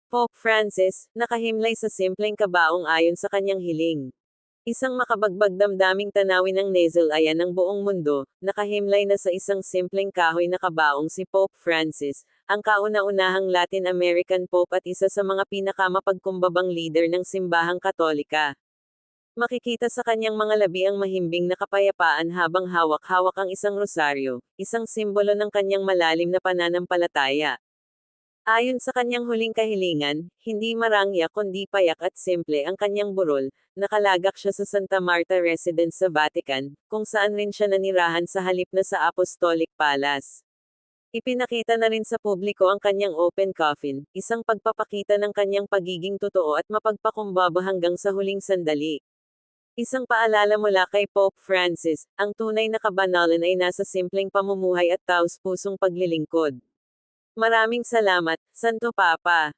Pope Francis, nakahimlay sa simpleng kabaong ayon sa kanyang hiling. Isang makabagbag damdaming tanawin ng nasal ayan ng buong mundo, nakahimlay na sa isang simpleng kahoy na kabaong si Pope Francis, ang kauna-unahang Latin American Pope at isa sa mga pinakamapagkumbabang leader ng simbahang Katolika. Makikita sa kanyang mga labi ang mahimbing na kapayapaan habang hawak-hawak ang isang rosaryo, isang simbolo ng kanyang malalim na pananampalataya. Ayon sa kanyang huling kahilingan, hindi marangya kundi payak at simple ang kanyang burol, nakalagak siya sa Santa Marta Residence sa Vatican, kung saan rin siya nanirahan sa halip na sa Apostolic Palace. Ipinakita na rin sa publiko ang kanyang open coffin, isang pagpapakita ng kanyang pagiging totoo at mapagpakumbaba hanggang sa huling sandali. Isang paalala mula kay Pope Francis, ang tunay na kabanalan ay nasa simpleng pamumuhay at taos-pusong paglilingkod. Maraming salamat, Santo Papa.